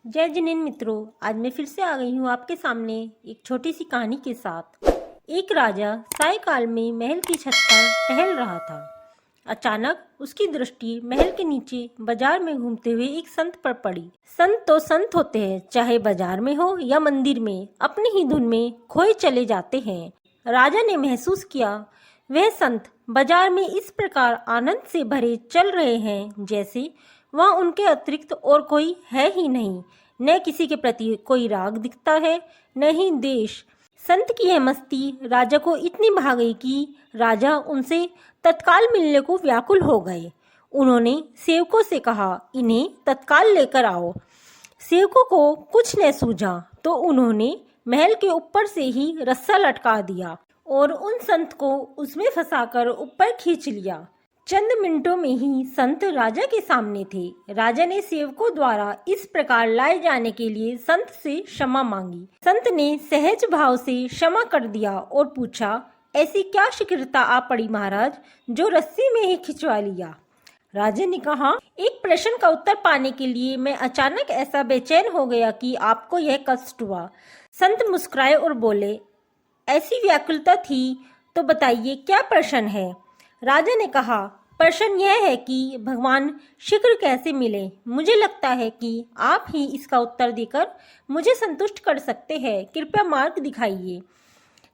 जय जिनेंद्र मित्रों, आज मैं फिर से आ गई हूँ आपके सामने एक छोटी सी कहानी के साथ। एक राजा सायकाल में महल की छत पर टहल रहा था। अचानक उसकी दृष्टि महल के नीचे बाजार में घूमते हुए एक संत पर पड़ी। संत तो संत होते हैं, चाहे बाजार में हो या मंदिर में, अपनी ही धुन में खोए चले जाते हैं। राजा ने महसूस किया वह संत बाजार में इस प्रकार आनंद से भरे चल रहे हैं जैसे वहाँ उनके अतिरिक्त और कोई है ही नहीं। न किसी के प्रति कोई राग दिखता है, न ही द्वेष। संत की यह मस्ती राजा को इतनी भा गई कि राजा उनसे तत्काल मिलने को व्याकुल हो गए। उन्होंने सेवकों से कहा, इन्हें तत्काल लेकर आओ। सेवकों को कुछ न सूझा तो उन्होंने महल के ऊपर से ही रस्सा लटका दिया और उन संत को उसमें फंसाकर ऊपर खींच लिया। चंद मिनटों में ही संत राजा के सामने थे। राजा ने सेवकों द्वारा इस प्रकार लाए जाने के लिए संत से क्षमा मांगी। संत ने सहज भाव से क्षमा कर दिया और पूछा, ऐसी क्या शीघ्रता आ पड़ी महाराज, जो रस्सी में ही खिंचवा लिया। राजा ने कहा, एक प्रश्न का उत्तर पाने के लिए मैं अचानक ऐसा बेचैन हो गया कि आपको यह कष्ट हुआ। संत मुस्कुराए और बोले, ऐसी व्याकुलता थी तो बताइए क्या प्रश्न है। राजा ने कहा, प्रश्न यह है कि भगवान शीघ्र कैसे मिले। मुझे लगता है कि आप ही इसका उत्तर देकर मुझे संतुष्ट कर सकते हैं, कृपया मार्ग दिखाइए।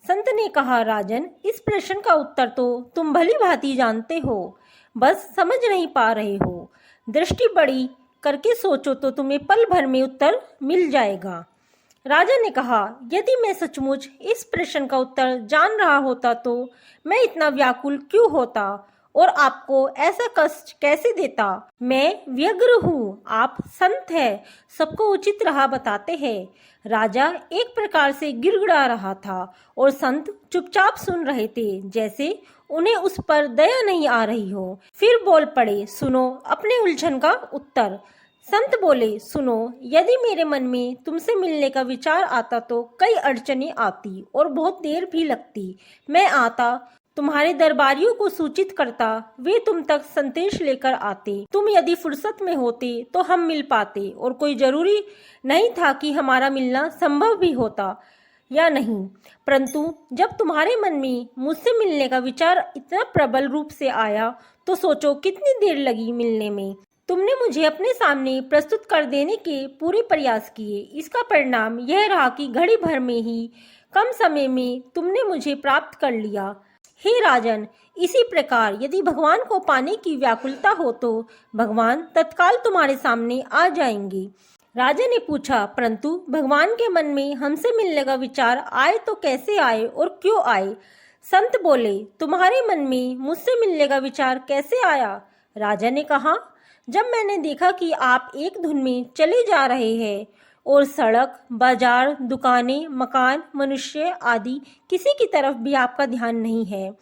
संत ने कहा, राजन, इस प्रश्न का उत्तर तो तुम भली भांति जानते हो, बस समझ नहीं पा रहे हो। दृष्टि बड़ी करके सोचो तो तुम्हें पल भर में उत्तर मिल जाएगा। राजा ने कहा, यदि मैं सचमुच इस प्रश्न का उत्तर जान रहा होता तो मैं इतना व्याकुल क्यों होता और आपको ऐसा कष्ट कैसे देता। मैं व्यग्र हूँ, आप संत हैं, सबको उचित राह बताते हैं। राजा एक प्रकार से गिड़गिड़ा रहा था और संत चुपचाप सुन रहे थे, जैसे उन्हें उस पर दया नहीं आ रही हो। फिर बोल पड़े, सुनो अपने उलझन का उत्तर। संत बोले, सुनो, यदि मेरे मन में तुमसे मिलने का विचार आता तो कई अड़चनें आती और बहुत देर भी लगती। मैं आता, तुम्हारे दरबारियों को सूचित करता, वे तुम तक संदेश लेकर आते। तुम यदि फुर्सत में होते तो हम मिल पाते और कोई जरूरी नहीं था कि हमारा मिलना संभव भी होता या नहीं। परंतु जब तुम्हारे मन में मुझसे मिलने का विचार इतना प्रबल रूप से आया तो सोचो कितनी देर लगी मिलने में। तुमने मुझे अपने सामने प्रस्तुत कर देने के पूरे प्रयास किए। इसका परिणाम यह रहा कि घड़ी भर में ही, कम समय में तुमने मुझे प्राप्त कर लिया। हे राजन, इसी प्रकार यदि भगवान को पाने की व्याकुलता हो तो भगवान तत्काल तुम्हारे सामने आ जाएंगे। राजा ने पूछा, परंतु भगवान के मन में हमसे मिलने का विचार आए तो कैसे आए और क्यों आए। संत बोले, तुम्हारे मन में मुझसे मिलने का विचार कैसे आया। राजा ने कहा, जब मैंने देखा कि आप एक धुन में चले जा रहे हैं और सड़क, बाजार, दुकानें, मकान, मनुष्य आदि किसी की तरफ भी आपका ध्यान नहीं है,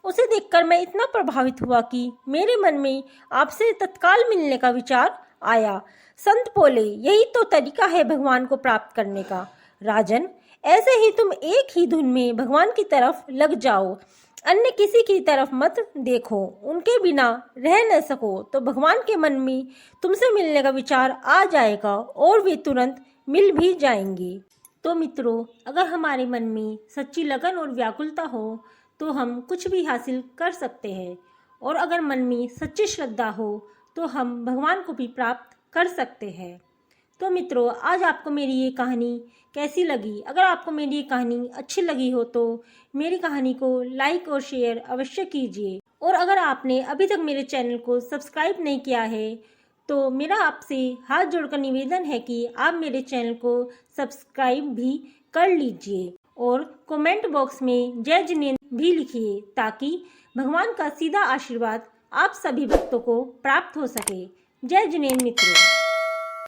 उसे देखकर मैं इतना प्रभावित हुआ कि मेरे मन में आपसे तत्काल मिलने का विचार आया। संत बोले, यही तो तरीका है भगवान को प्राप्त करने का। राजन, ऐसे ही तुम एक ही धुन में भगवान की तरफ लग जाओ, अन्य किसी की तरफ मत देखो। उनके बिना रह न सको तो भगवान के मन में तुमसे मिलने का विचार आ जाएगा और वे तुरंत मिल भी जाएंगे। तो मित्रों, अगर हमारे मन में सच्ची लगन और व्याकुलता हो तो हम कुछ भी हासिल कर सकते हैं, और अगर मन में सच्ची श्रद्धा हो तो हम भगवान को भी प्राप्त कर सकते हैं। तो मित्रों, आज आपको मेरी ये कहानी कैसी लगी? अगर आपको मेरी ये कहानी अच्छी लगी हो तो मेरी कहानी को लाइक और शेयर अवश्य कीजिए। और अगर आपने अभी तक मेरे चैनल को सब्सक्राइब नहीं किया है तो मेरा आपसे हाथ जोड़कर निवेदन है कि आप मेरे चैनल को सब्सक्राइब भी कर लीजिए और कमेंट बॉक्स में जय जिनेंद्र भी लिखिए, ताकि भगवान का सीधा आशीर्वाद आप सभी भक्तों को प्राप्त हो सके। जय जिनेंद्र मित्रों।